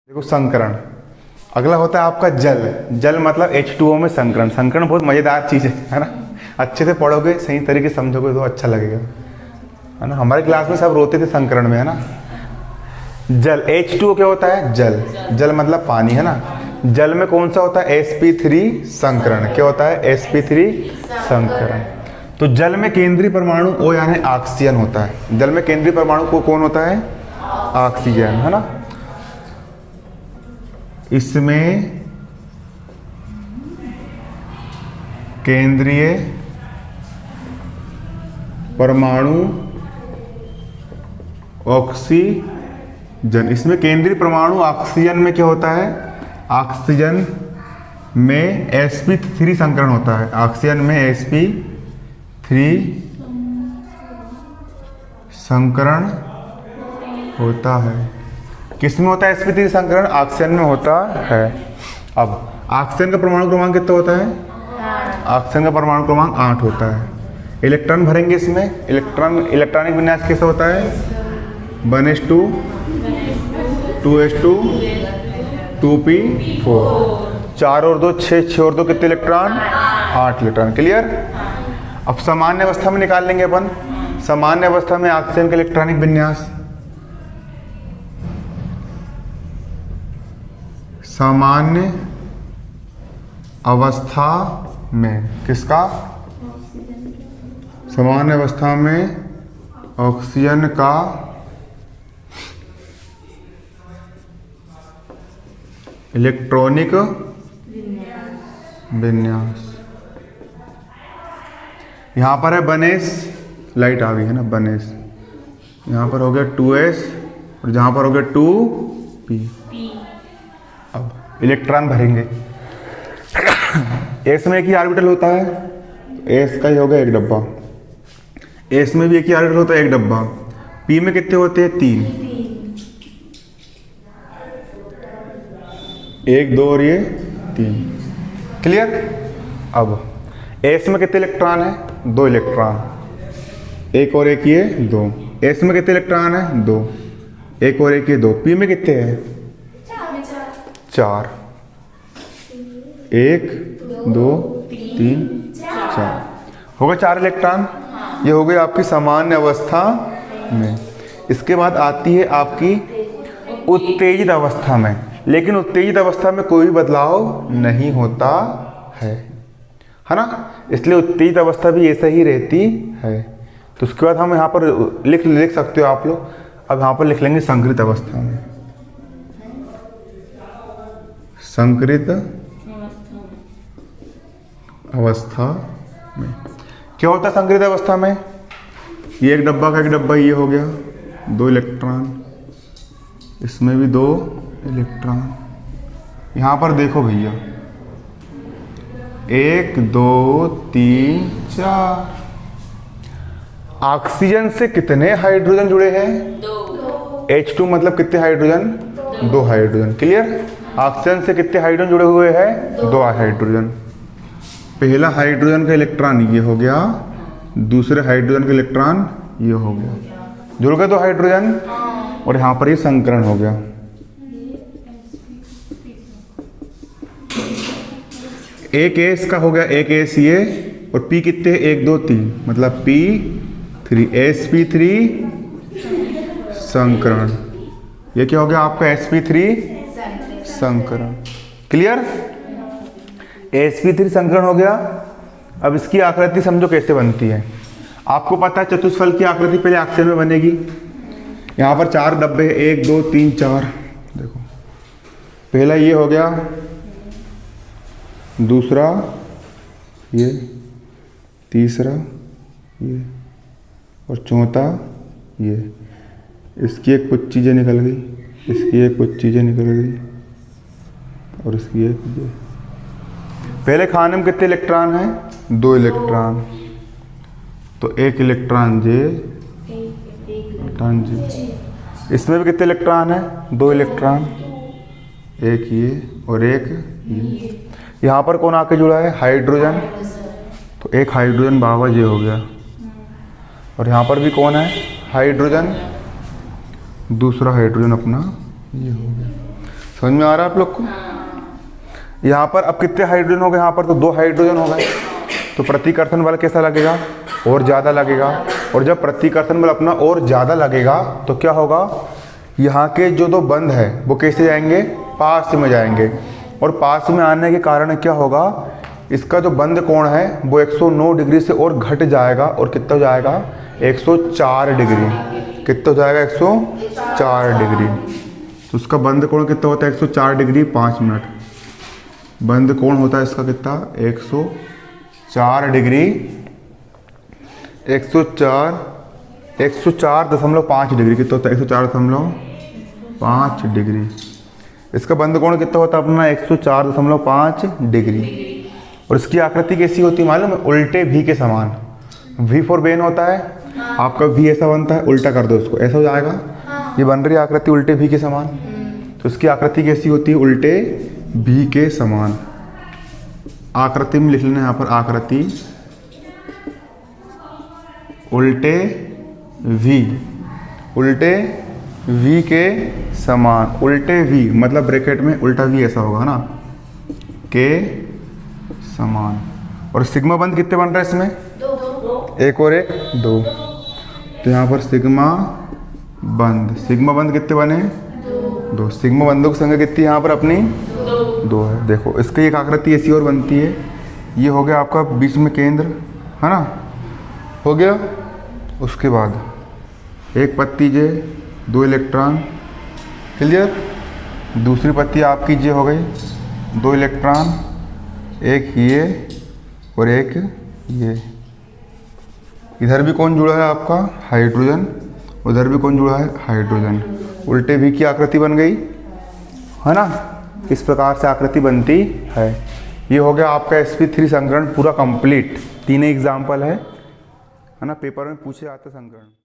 देखो संकरण। अगला होता है आपका जल। जल मतलब H2O में संकरण। संकरण बहुत मज़ेदार चीज़ है ना। अच्छे से पढ़ोगे, सही तरीके से समझोगे तो अच्छा लगेगा, है ना। हमारे क्लास में सब रोते थे संकरण में, है ना। जल H2O क्या होता है? जल। जल मतलब पानी, है ना। जल में कौन सा होता है? sp3 संकरण। क्या होता है? sp3 संकरण। तो जल में केंद्रीय परमाणु O यानी ऑक्सीजन होता है। जल में केंद्रीय परमाणु को कौन होता है? ऑक्सीजन, है ना। इसमें केंद्रीय परमाणु ऑक्सीजन। इसमें केंद्रीय परमाणु ऑक्सीजन में क्या होता है? ऑक्सीजन में sp3 संकरण होता है। ऑक्सीजन में sp3 संकरण होता है। किस में होता है sp3 संकरण? ऑक्सीजन में होता है। अब ऑक्सीजन का परमाणु क्रमांक कितना होता है? ऑक्सीजन का परमाणु क्रमांक 8 होता है। इलेक्ट्रॉन भरेंगे इसमें। इलेक्ट्रॉनिक विन्यास कैसा होता है? 1s2 2s2 2p4। 4 और 2 6, 6 और 2 कितने इलेक्ट्रॉन? 8 इलेक्ट्रॉन। क्लियर। अब सामान्य अवस्था में निकाल लेंगे अपन। सामान्य अवस्था में ऑक्सीजन का इलेक्ट्रॉनिक विन्यास। सामान्य अवस्था में किसका? सामान्य अवस्था में ऑक्सीजन का इलेक्ट्रॉनिक विन्यास। यहाँ पर है 1s, लाइट आ गई है ना, 1s। यहाँ पर हो गया 2s और जहाँ पर हो गया 2p। अब इलेक्ट्रॉन भरेंगे। s में एक ही ऑर्बिटल होता है, s का ही हो गया एक डब्बा। s में भी एक ही ऑर्बिटल होता है, एक डब्बा। p में कितने होते हैं? 3। 1 2 और ये 3। क्लियर। अब s में कितने इलेक्ट्रॉन है? 2 इलेक्ट्रॉन। एक और एक ये 2। s में कितने इलेक्ट्रॉन है? 2। एक और एक ये 2। p में कितने हैं? 4। 1 2 3 4 हो गए 4 इलेक्ट्रॉन। ये हो गई आपकी सामान्य अवस्था में। इसके बाद आती है आपकी उत्तेजित अवस्था में। लेकिन उत्तेजित अवस्था में कोई बदलाव नहीं होता है ना। इसलिए उत्तेजित अवस्था भी ऐसा ही रहती है। तो उसके बाद हम यहाँ पर लिख सकते हो आप लोग। अब यहाँ पर लिख लेंगे संकरित अवस्था में। संकरित अवस्था में क्या होता है? संकरित अवस्था में ये एक डब्बा का एक डब्बा ये हो गया, 2 इलेक्ट्रॉन। इसमें भी 2 इलेक्ट्रॉन। यहाँ पर देखो भैया, 1 2 3 4। ऑक्सीजन से कितने हाइड्रोजन जुड़े हैं? 2। H2 मतलब कितने हाइड्रोजन? 2 हाइड्रोजन। क्लियर। ऑक्सीजन से कितने हाइड्रोजन जुड़े हुए हैं? 2 हाइड्रोजन। पहला हाइड्रोजन का इलेक्ट्रॉन ये हो गया, दूसरे हाइड्रोजन का इलेक्ट्रॉन ये हो गया। जुड़ गए 2 हाइड्रोजन और यहाँ पर ये संकरण हो गया। एक S का हो गया, एक S ये, और P कितने? 1 2 3 मतलब P3 sp3 संकरण। ये क्या हो गया आपका? sp3 संकरण। क्लियर। sp3 संकरण हो गया। अब इसकी आकृति समझो कैसे बनती है। आपको पता है चतुष्फल की आकृति पहले ऑक्सीजन में बनेगी। यहाँ पर 4 डब्बे, 1 2 3 4। देखो पहला ये हो गया, दूसरा ये, तीसरा ये और चौथा ये। इसकी एक कुछ चीज़ें निकल गई, इसकी एक कुछ चीज़ें निकल गई और इसकी एक ये। पहले खाने में कितने इलेक्ट्रॉन हैं? 2 इलेक्ट्रॉन। तो 1 इलेक्ट्रॉन जे। इसमें भी कितने इलेक्ट्रॉन हैं? 2 इलेक्ट्रॉन। एक ये और एक ये। यहाँ पर कौन आके जुड़ा है? हाइड्रोजन। तो एक हाइड्रोजन बाबा ये हो गया। और यहाँ पर भी कौन है? हाइड्रोजन। दूसरा हाइड्रोजन अपना ये हो गया। समझ में आ रहा है आप लोग को? यहाँ पर अब कितने हाइड्रोजन हो गए? यहाँ पर तो 2 हाइड्रोजन हो गए, तो प्रतिकर्षण बल कैसा लगेगा? और ज़्यादा लगेगा। और जब प्रतिकर्षण बल अपना और ज़्यादा लगेगा तो क्या होगा? यहाँ के जो 2 बंध है वो कैसे जाएंगे? पास में जाएंगे। और पास में आने के कारण क्या होगा? इसका जो बंध कोण है वो 109 डिग्री से और घट जाएगा। और कितना हो जाएगा? 104 डिग्री। कितना हो जाएगा? 104 डिग्री। तो उसका बंध कोण कितना होता है? 104 डिग्री 5 मिनट। बंध कोण होता है इसका कितना? 104 डिग्री 104.5 डिग्री। कितना होता है? 104.5 डिग्री। इसका बंध कोण कितना होता है अपना? 104.5 डिग्री। और इसकी आकृति कैसी होती है मालूम है? उल्टे भी के समान। V फॉर वेन होता है, आपका V ऐसा बनता है, उल्टा कर दो उसको, ऐसा हो जाएगा। ये बन रही आकृति उल्टे भी के समान। तो इसकी आकृति कैसी होती है? उल्टे भी के समान। आकृति में लिख लेना यहाँ पर, आकृति उल्टे V, उल्टे V के समान। उल्टे V मतलब ब्रैकेट में उल्टा V ऐसा होगा ना, के समान। और सिग्मा बंध कितने बन रहा है इसमें? 2। एक और एक 2। तो यहाँ पर सिग्मा बंध कितने बने? 2। सिग्मा बंधों की संख्या कितनी यहाँ पर अपनी? 2 है। देखो इसकी एक आकृति ऐसी और बनती है। ये हो गया आपका बीच में केंद्र, है ना? हो गया। उसके बाद एक पत्ती जे, 2 इलेक्ट्रॉन, क्लियर। दूसरी पत्ती आपकी जे हो गई, 2 इलेक्ट्रॉन, एक ये और एक ये। इधर भी कौन जुड़ा है आपका? हाइड्रोजन। उधर भी कौन जुड़ा है? हाइड्रोजन। उल्टे भी की आकृति बन गई, है ना? इस प्रकार से आकृति बनती है। ये हो गया आपका sp3 संकरण पूरा कंप्लीट। 3 एग्जाम्पल है ना? पेपर में पूछे जाते संकरण।